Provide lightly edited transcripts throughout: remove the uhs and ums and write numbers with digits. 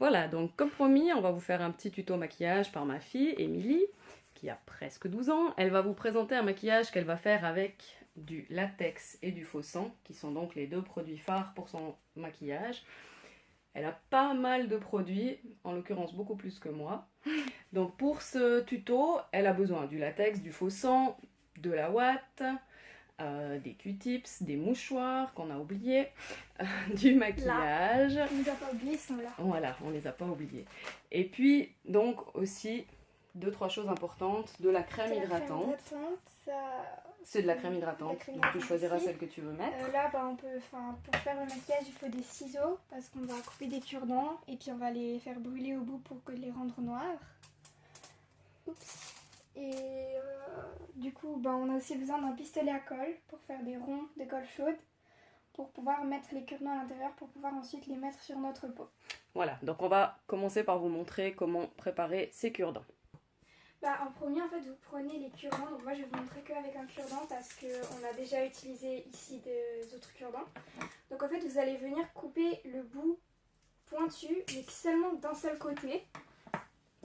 Voilà, donc comme promis, on va vous faire un petit tuto maquillage par ma fille, Émilie, qui a presque 12 ans. Elle va vous présenter un maquillage qu'elle va faire avec du latex et du faux sang, qui sont donc les deux produits phares pour son maquillage. Elle a pas mal de produits, en l'occurrence beaucoup plus que moi. Donc pour ce tuto, elle a besoin du latex, du faux sang, de la ouate, des Q-tips, des mouchoirs qu'on a oubliés, du maquillage. Là, on les a pas oubliés, ils sont là. Voilà, on les a pas oubliés. Et puis donc aussi 2-3 choses importantes, de la crème hydratante. C'est de la crème hydratante, donc tu choisiras celle que tu veux mettre. Là, on peut, pour faire le maquillage, il faut des ciseaux parce qu'on va couper des cure-dents et puis on va les faire brûler au bout pour les rendre noirs. Oups. Et du coup, on a aussi besoin d'un pistolet à colle pour faire des ronds de colle chaude pour pouvoir mettre les cure-dents à l'intérieur pour pouvoir ensuite les mettre sur notre peau. Voilà, donc on va commencer par vous montrer comment préparer ces cure-dents. En premier, en fait, vous prenez les cure-dents. Donc moi, je vais vous montrer qu'avec un cure-dent parce qu'on a déjà utilisé ici des autres cure-dents. Donc en fait, vous allez venir couper le bout pointu, mais seulement d'un seul côté,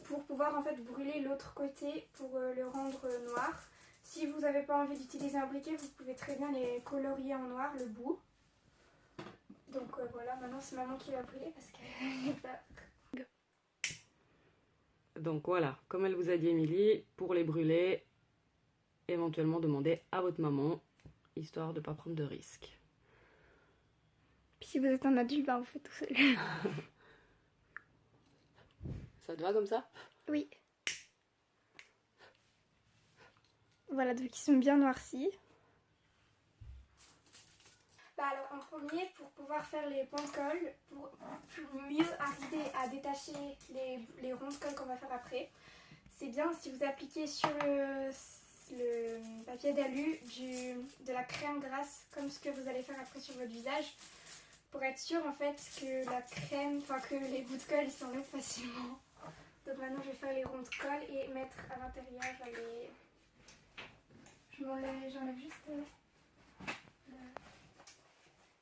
pour pouvoir en fait brûler l'autre côté pour le rendre noir. Si vous n'avez pas envie d'utiliser un briquet, vous pouvez très bien les colorier en noir, le bout. Donc voilà, maintenant c'est maman qui va brûler parce qu'elle n'est pas... Donc voilà, comme elle vous a dit Émilie, pour les brûler, éventuellement demandez à votre maman, histoire de ne pas prendre de risques. Puis si vous êtes un adulte, vous faites tout seul. Ça te va comme ça? Oui. Voilà, donc ils sont bien noircis. Alors en premier, pour pouvoir faire les points de colle, pour mieux arriver à détacher les ronds de colle qu'on va faire après, c'est bien si vous appliquez sur le papier d'alu de la crème grasse comme ce que vous allez faire après sur votre visage, pour être sûr en fait que la crème, que les bouts de colle ils s'enlèvent facilement. Donc maintenant je vais faire les ronds de colle et mettre à l'intérieur les... J'enlève juste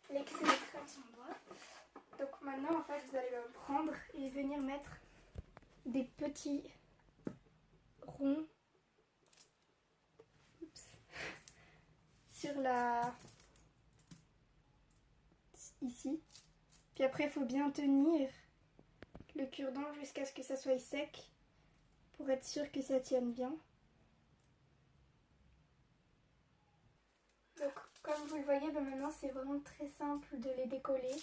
l'excès de crème sur mon doigt. Donc maintenant en fait vous allez le prendre et venir mettre des petits ronds sur ici. Puis après il faut bien tenir le cure-dent jusqu'à ce que ça soit sec pour être sûr que ça tienne bien. Donc comme vous le voyez, maintenant c'est vraiment très simple de les décoller.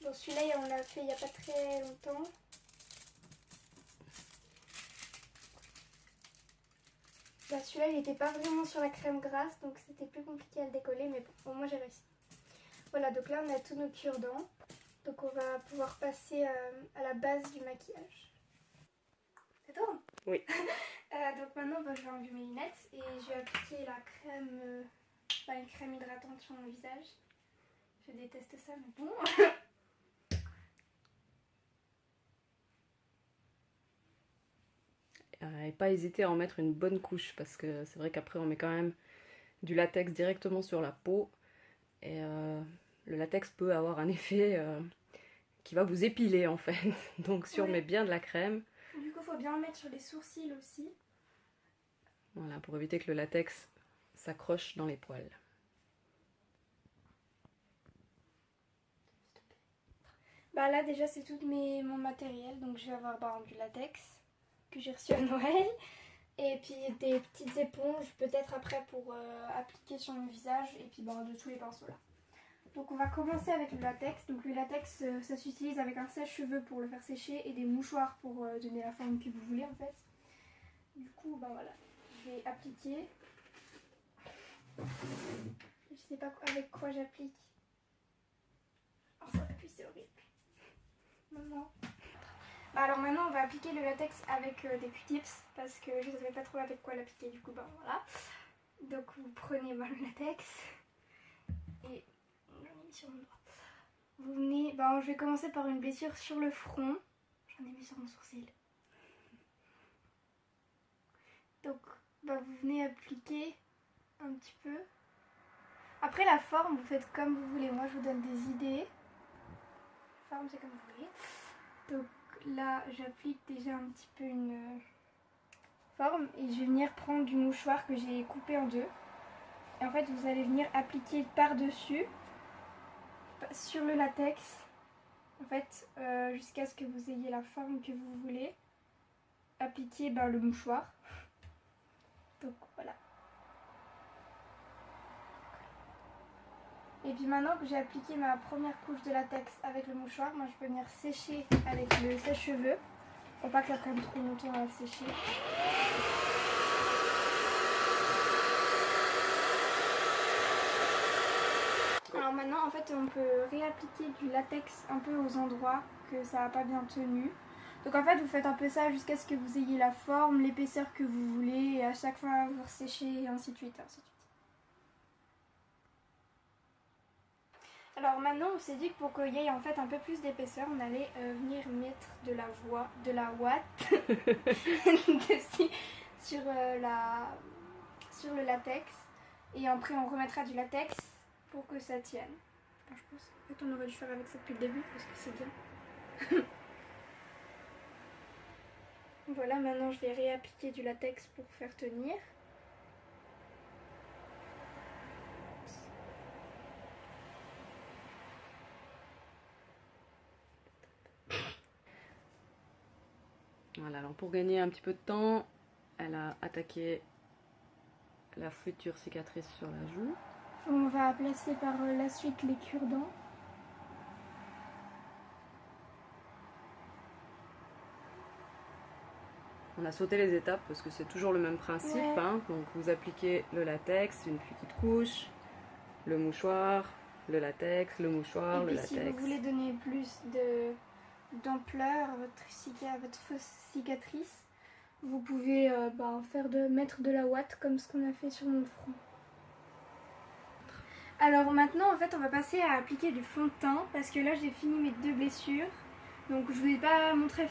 Donc celui-là on l'a fait il n'y a pas très longtemps. Celui-là il n'était pas vraiment sur la crème grasse, donc c'était plus compliqué à le décoller, mais bon, moi j'ai réussi. Voilà, donc là on a tous nos cure-dents. Donc on va pouvoir passer à la base du maquillage. C'est tout? Oui. Donc maintenant je vais enlever mes lunettes et je vais appliquer la crème, une crème hydratante sur mon visage. Je déteste ça mais bon. Et pas hésiter à en mettre une bonne couche parce que c'est vrai qu'après on met quand même du latex directement sur la peau et le latex peut avoir un effet qui va vous épiler en fait. Donc si on met bien de la crème. Du coup il faut bien en mettre sur les sourcils aussi. Voilà, pour éviter que le latex s'accroche dans les poils. Là déjà c'est tout mon matériel, donc je vais avoir du latex que j'ai reçu à Noël et puis des petites éponges peut-être après pour appliquer sur mon visage et puis de tous les pinceaux là. Donc on va commencer avec le latex. Donc le latex ça s'utilise avec un sèche-cheveux pour le faire sécher et des mouchoirs pour donner la forme que vous voulez en fait. Du coup voilà, je vais appliquer. Je sais pas avec quoi j'applique. Oh ça appuie, c'est horrible. Maman. Alors maintenant on va appliquer le latex avec des Q-tips parce que je ne savais pas trop avec quoi l'appliquer, du coup voilà. Donc vous prenez le latex et j'en ai mis sur mon doigt. Vous venez, je vais commencer par une blessure sur le front. J'en ai mis sur mon sourcil. Donc vous venez appliquer un petit peu. Après la forme vous faites comme vous voulez, moi je vous donne des idées. forme, c'est comme vous voulez. Donc là, j'applique déjà un petit peu une forme et je vais venir prendre du mouchoir que j'ai coupé en deux. Et en fait, vous allez venir appliquer par-dessus, sur le latex, en fait, jusqu'à ce que vous ayez la forme que vous voulez. Appliquer le mouchoir. Donc voilà. Et puis maintenant que j'ai appliqué ma première couche de latex avec le mouchoir, moi je peux venir sécher avec le sèche-cheveux. Faut pas que ça prenne trop longtemps à sécher. Alors maintenant en fait on peut réappliquer du latex un peu aux endroits que ça n'a pas bien tenu. Donc en fait vous faites un peu ça jusqu'à ce que vous ayez la forme, l'épaisseur que vous voulez et à chaque fois vous séchez et ainsi de suite, ainsi de suite. Alors maintenant on s'est dit que pour qu'il y ait en fait un peu plus d'épaisseur on allait venir mettre de la ouate dessus, sur le latex et après on remettra du latex pour que ça tienne. Enfin, je pense en fait on aurait dû faire avec ça depuis le début parce que c'est bien. Voilà, maintenant je vais réappliquer du latex pour faire tenir. Voilà, alors pour gagner un petit peu de temps, elle a attaqué la future cicatrice sur la joue. On va placer par la suite les cure-dents. On a sauté les étapes parce que c'est toujours le même principe. Ouais. Hein. Donc vous appliquez le latex, une petite couche, le mouchoir, le latex, le mouchoir, le Et puis latex. si vous voulez donner plus d'ampleur à votre fausse cicatrice, vous pouvez mettre de la ouate comme ce qu'on a fait sur mon front. Alors maintenant en fait on va passer à appliquer du fond de teint parce que là j'ai fini mes deux blessures. Donc je ne vous ai pas montré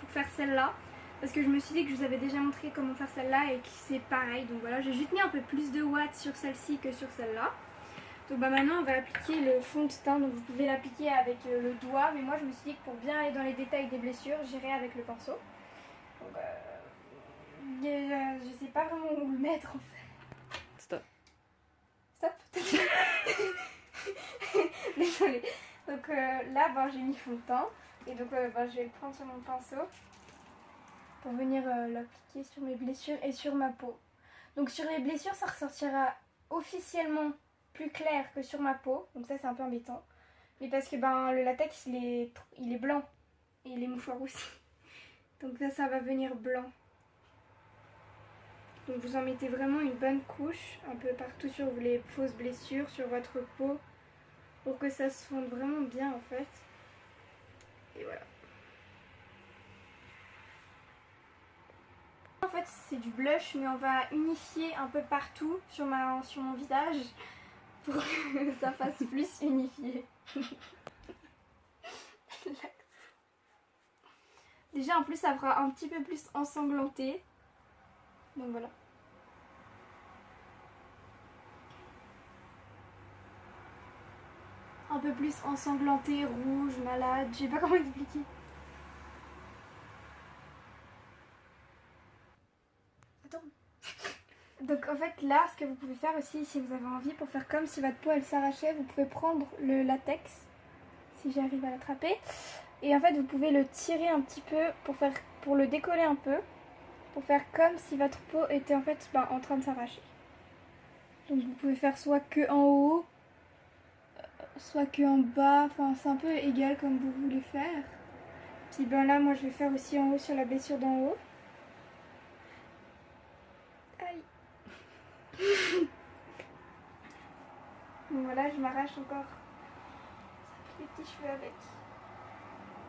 pour faire celle-là parce que je me suis dit que je vous avais déjà montré comment faire celle-là et que c'est pareil. Donc voilà, j'ai juste mis un peu plus de ouate sur celle-ci que sur celle-là. Donc maintenant on va appliquer le fond de teint, donc vous pouvez l'appliquer avec le doigt, mais moi je me suis dit que pour bien aller dans les détails des blessures, j'irai avec le pinceau. Donc je sais pas vraiment où le mettre en fait. Stop. Stop. Désolée. Donc là j'ai mis fond de teint et donc je vais le prendre sur mon pinceau pour venir l'appliquer sur mes blessures et sur ma peau. Donc sur les blessures ça ressortira officiellement plus clair que sur ma peau, donc ça c'est un peu embêtant. Mais parce que le latex il est blanc et les mouchoirs aussi. Donc ça va venir blanc. Donc vous en mettez vraiment une bonne couche un peu partout sur les fausses blessures, sur votre peau, pour que ça se fonde vraiment bien en fait. Et voilà. En fait c'est du blush mais on va unifier un peu partout sur mon visage pour que ça fasse plus unifié. Déjà en plus ça fera un petit peu plus ensanglanté. Donc voilà. Un peu plus ensanglanté, rouge, malade, je sais pas comment expliquer. Attends. Donc en fait là, ce que vous pouvez faire aussi, si vous avez envie, pour faire comme si votre peau elle s'arrachait, vous pouvez prendre le latex, si j'arrive à l'attraper, et en fait vous pouvez le tirer un petit peu pour le décoller un peu, pour faire comme si votre peau était en fait en train de s'arracher. Donc vous pouvez faire soit que en haut, soit que en bas, enfin c'est un peu égal comme vous voulez faire. Puis là moi je vais faire aussi en haut sur la blessure d'en haut. Aïe. Donc voilà, je m'arrache encore les petits cheveux avec.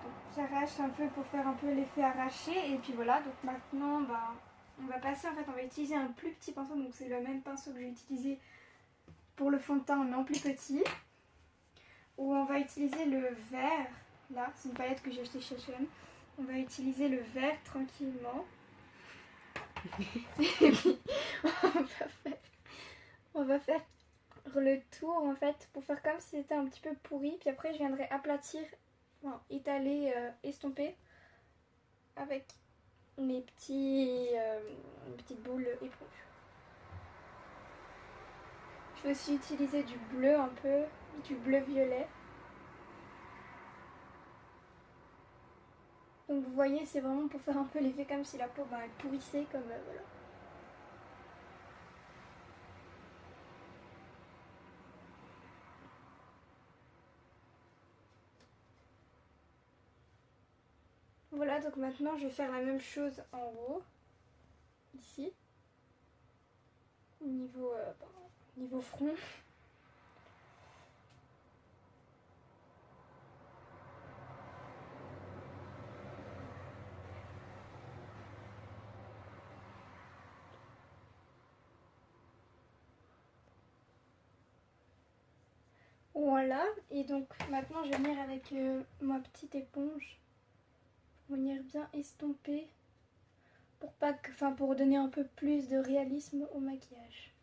Donc j'arrache un peu pour faire un peu l'effet arraché et puis voilà, donc maintenant on va passer, en fait on va utiliser un plus petit pinceau, donc c'est le même pinceau que j'ai utilisé pour le fond de teint mais en plus petit, où on va utiliser le vert, là c'est une palette que j'ai achetée chez H&M, on va utiliser le vert tranquillement. Et puis on va faire le tour en fait pour faire comme si c'était un petit peu pourri, puis après je viendrai aplatir étaler, estomper avec mes petites boules éponge. Je vais aussi utiliser du bleu un peu, du bleu violet. Donc vous voyez, c'est vraiment pour faire un peu l'effet comme si la peau elle pourrissait, comme voilà. Voilà, donc maintenant je vais faire la même chose en haut, ici, niveau front. Voilà, et donc maintenant je vais venir avec ma petite éponge pour venir bien estomper pour donner un peu plus de réalisme au maquillage.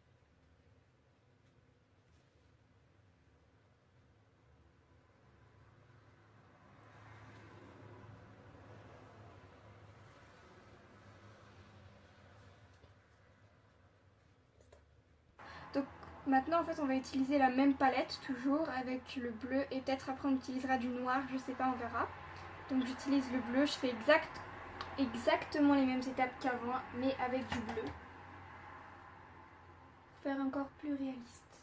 Donc maintenant en fait on va utiliser la même palette toujours avec le bleu et peut-être après on utilisera du noir, je sais pas, on verra. Donc j'utilise le bleu, je fais exactement les mêmes étapes qu'avant mais avec du bleu. Pour faire encore plus réaliste.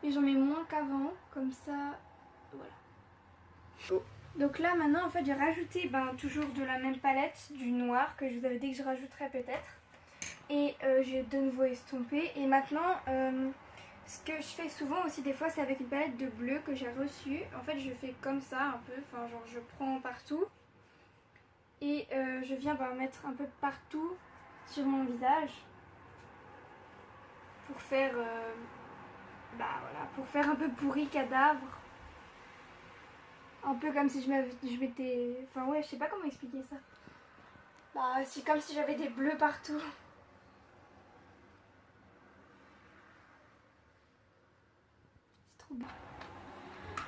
Et j'en mets moins qu'avant, comme ça, voilà. Oh. Donc là maintenant en fait j'ai rajouté toujours de la même palette, du noir que je vous avais dit que je rajouterais peut-être. Et j'ai de nouveau estompé. Et maintenant ce que je fais souvent aussi des fois c'est avec une palette de bleu que j'ai reçue. En fait je fais comme ça un peu, enfin genre je prends partout. Et je viens mettre un peu partout sur mon visage. Pour faire voilà, pour faire un peu pourri cadavre. Un peu comme si je m'étais... Enfin ouais, je sais pas comment expliquer ça. C'est comme si j'avais des bleus partout. C'est trop beau.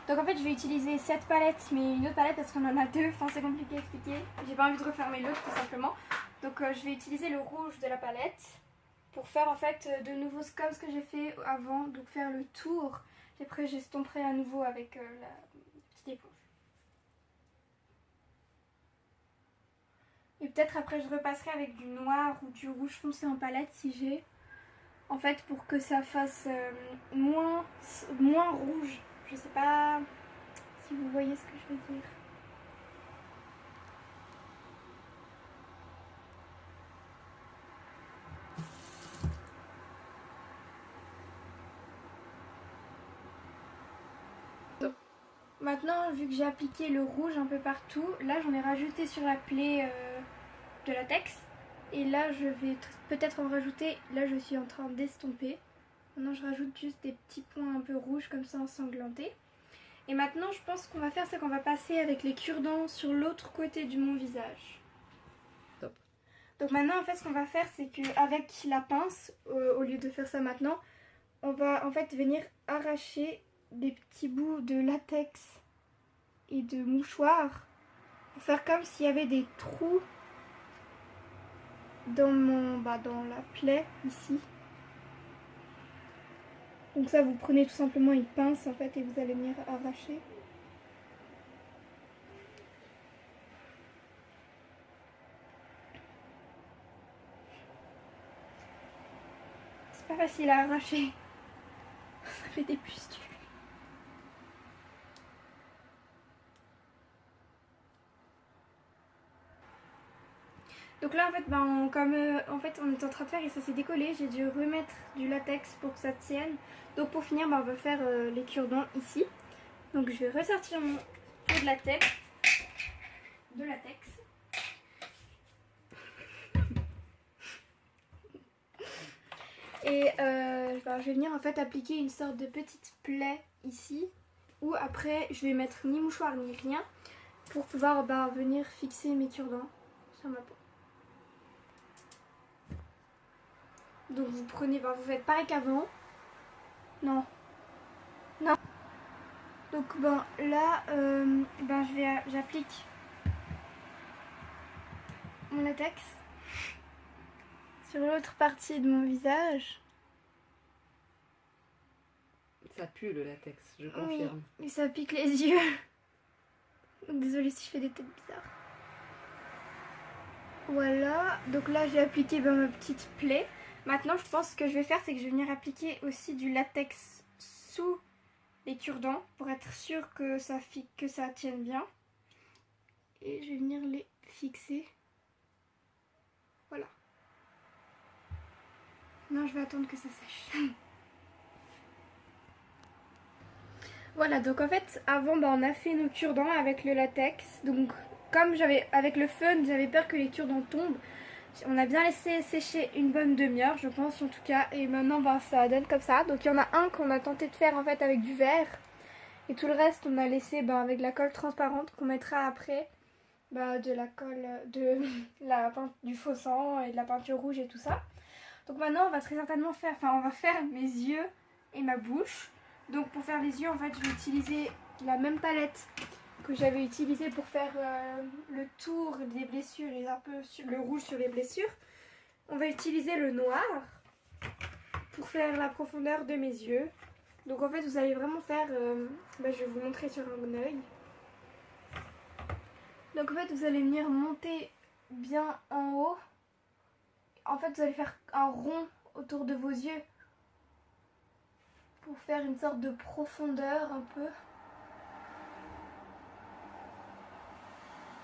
Donc en fait je vais utiliser cette palette, mais une autre palette parce qu'on en a deux. Enfin c'est compliqué à expliquer. J'ai pas envie de refermer l'autre tout simplement. Donc je vais utiliser le rouge de la palette. Pour faire en fait de nouveau comme ce que j'ai fait avant. Donc faire le tour. Et après j'estomperai à nouveau avec la petite éponge. Et peut-être après je repasserai avec du noir ou du rouge foncé en palette si j'ai. En fait pour que ça fasse moins rouge. Je sais pas si vous voyez ce que je veux dire. Maintenant, vu que j'ai appliqué le rouge un peu partout, là j'en ai rajouté sur la plaie de latex. Et là je vais peut-être en rajouter, là je suis en train d'estomper. Maintenant je rajoute juste des petits points un peu rouges comme ça ensanglantés. Et maintenant je pense qu'on va faire, c'est qu'on va passer avec les cure-dents sur l'autre côté de mon visage. Top. Donc maintenant en fait ce qu'on va faire c'est qu'avec la pince, au lieu de faire ça maintenant, on va en fait venir arracher des petits bouts de latex et de mouchoir pour faire comme s'il y avait des trous dans dans la plaie ici. Donc ça vous prenez tout simplement une pince en fait et vous allez venir arracher. C'est pas facile à arracher. Ça fait des pustules. Donc là en fait, comme en fait on est en train de faire et ça s'est décollé, j'ai dû remettre du latex pour que ça tienne. Donc pour finir, on va faire les cure-dents ici. Donc je vais ressortir mon pot de latex. Et je vais venir en fait appliquer une sorte de petite plaie ici. Où après je vais mettre ni mouchoir ni rien pour pouvoir venir fixer mes cure-dents sur ma peau. Donc vous prenez, vous faites pareil qu'avant. Non, Donc bon, là, j'applique mon latex sur l'autre partie de mon visage. Ça pue le latex, je confirme. Oui, et ça pique les yeux. Désolée si je fais des têtes bizarres. Voilà, donc là j'ai appliqué ma petite plaie. Maintenant je pense que je vais faire, c'est que je vais venir appliquer aussi du latex sous les cure-dents pour être sûre que ça tienne bien. Et je vais venir les fixer. Voilà. Non, je vais attendre que ça sèche. Voilà, donc en fait, avant, on a fait nos cure-dents avec le latex. Donc, comme avec le fun, j'avais peur que les cure-dents tombent. On a bien laissé sécher une bonne demi-heure, je pense en tout cas. Et maintenant, ça donne comme ça. Donc, il y en a un qu'on a tenté de faire en fait avec du verre. Et tout le reste, on a laissé avec la colle transparente qu'on mettra après. De la colle, du faux sang et de la peinture rouge et tout ça. Donc maintenant, on va très certainement on va faire mes yeux et ma bouche. Donc pour faire les yeux, en fait, je vais utiliser la même palette que j'avais utilisée pour faire le tour des blessures et un peu le rouge sur les blessures. On va utiliser le noir pour faire la profondeur de mes yeux. Donc en fait, vous allez vraiment faire... je vais vous montrer sur un œil. Donc en fait, vous allez venir monter bien en haut. En fait, vous allez faire un rond autour de vos yeux pour faire une sorte de profondeur un peu.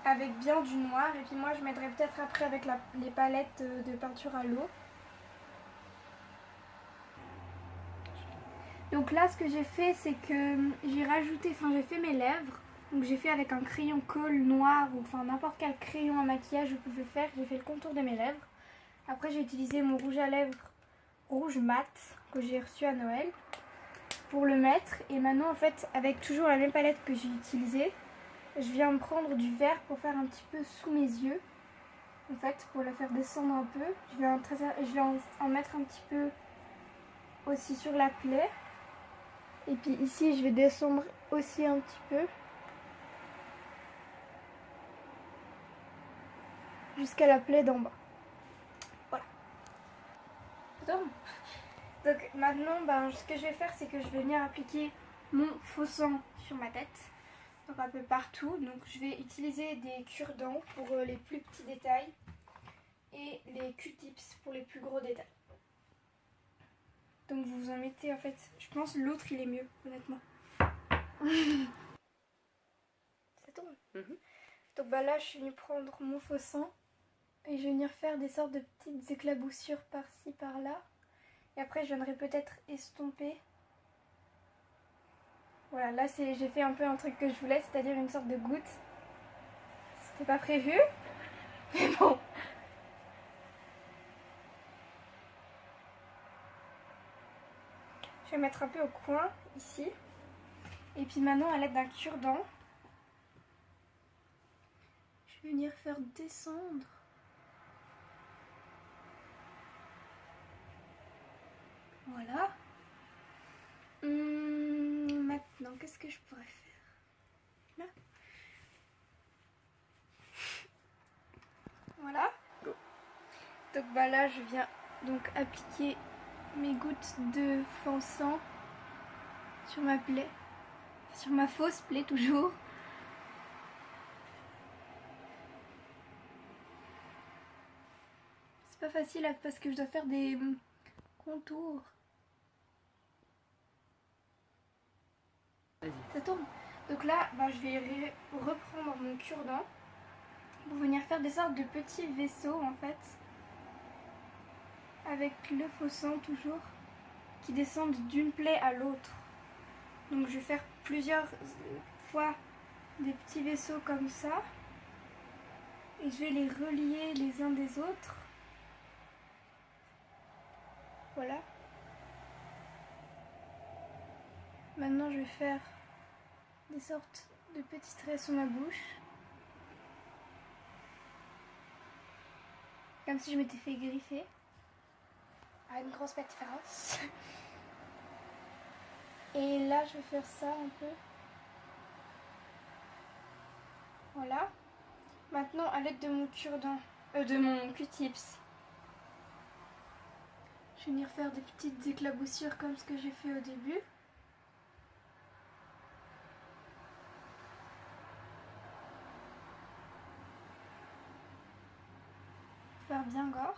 Avec bien du noir. Et puis moi, je m'aiderai peut-être après avec les palettes de peinture à l'eau. Donc là, ce que j'ai fait, c'est que j'ai fait mes lèvres. Donc j'ai fait avec un crayon colle noir ou n'importe quel crayon à maquillage que vous pouvez faire. J'ai fait le contour de mes lèvres. Après j'ai utilisé mon rouge à lèvres rouge mat que j'ai reçu à Noël pour le mettre. Et maintenant en fait avec toujours la même palette que j'ai utilisée, je viens me prendre du vert pour faire un petit peu sous mes yeux. En fait pour la faire descendre un peu. Je vais en mettre un petit peu aussi sur la plaie. Et puis ici je vais descendre aussi un petit peu. Jusqu'à la plaie d'en bas. Voilà. Donc maintenant, ce que je vais faire, c'est que je vais venir appliquer mon faux sang sur ma tête. Donc un peu partout. Donc je vais utiliser des cure-dents pour les plus petits détails. Et les Q-tips pour les plus gros détails. Donc vous en mettez en fait, je pense l'autre il est mieux, honnêtement. Ça tourne. Donc là je suis venue prendre mon faux sang. Et je vais venir faire des sortes de petites éclaboussures par-ci, par-là. Et après, je viendrai peut-être estomper. Voilà, là, j'ai fait un peu un truc que je voulais, c'est-à-dire une sorte de goutte. C'était pas prévu, mais bon. Je vais mettre un peu au coin, ici. Et puis maintenant, à l'aide d'un cure-dent, je vais venir faire descendre. Voilà. Maintenant, qu'est-ce que je pourrais faire là? Voilà. Donc là, je viens donc appliquer mes gouttes de fond sang sur ma plaie. Sur ma fausse plaie toujours. C'est pas facile là, parce que je dois faire des contours. Ça tourne. Donc là, je vais reprendre mon cure-dent pour venir faire des sortes de petits vaisseaux en fait. Avec le faux sang toujours, qui descendent d'une plaie à l'autre. Donc je vais faire plusieurs fois des petits vaisseaux comme ça. Et je vais les relier les uns des autres. Voilà. Maintenant je vais faire des sortes de petits traits sur ma bouche. Comme si je m'étais fait griffer. À une grosse pâte féroce. Et là je vais faire ça un peu. Voilà. Maintenant, à l'aide de mon cure-dent, de mon Q-tips, je vais venir faire des petites éclaboussures comme ce que j'ai fait au début. Faire bien gore.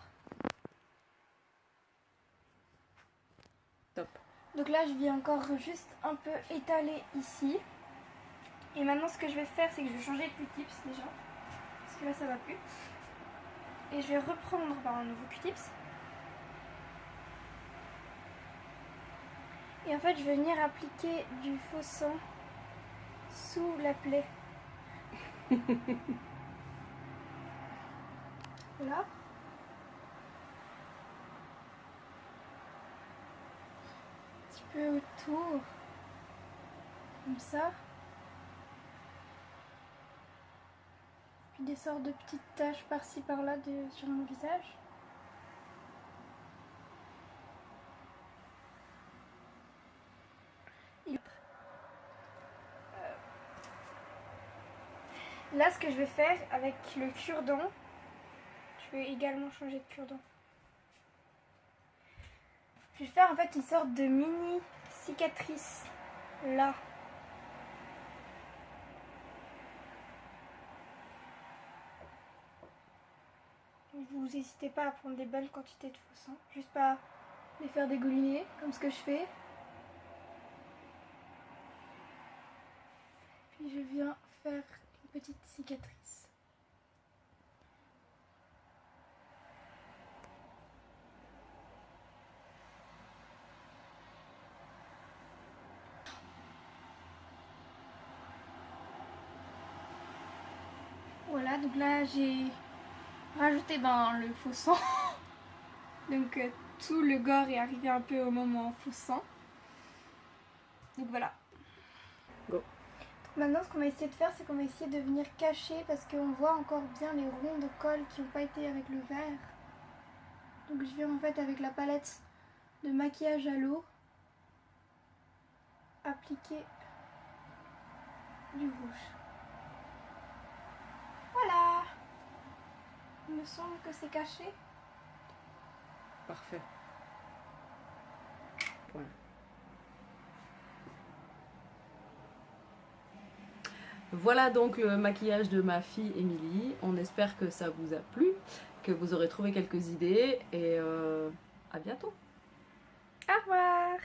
Top. Donc là, je viens encore juste un peu étaler ici. Et maintenant, ce que je vais faire, c'est que je vais changer de Q-tips déjà. Parce que là, ça va plus. Et je vais reprendre par un nouveau Q-tips. Et en fait, je vais venir appliquer du faux sang sous la plaie. Voilà. Un petit peu autour. Comme ça. Puis des sortes de petites taches par-ci par-là sur mon visage. Là, ce que je vais faire avec le cure-dent, je vais également changer de cure-dent. Je vais faire en fait une sorte de mini cicatrice là. Vous n'hésitez pas à prendre des bonnes quantités de faux sang, juste pas les faire dégouliner comme ce que je fais. Puis je viens faire une petite cicatrice. Voilà, donc là j'ai rajouté le faux sang. Donc tout le gore est arrivé un peu au moment faux sang. Donc voilà. Go. Maintenant, ce qu'on va essayer de faire, c'est qu'on va essayer de venir cacher parce qu'on voit encore bien les ronds de colle qui n'ont pas été avec le vert. Donc je viens en fait avec la palette de maquillage à l'eau appliquer du rouge. Voilà. Il me semble que c'est caché. Parfait. Voilà. Voilà donc le maquillage de ma fille Émilie. On espère que ça vous a plu, que vous aurez trouvé quelques idées et à bientôt. Au revoir.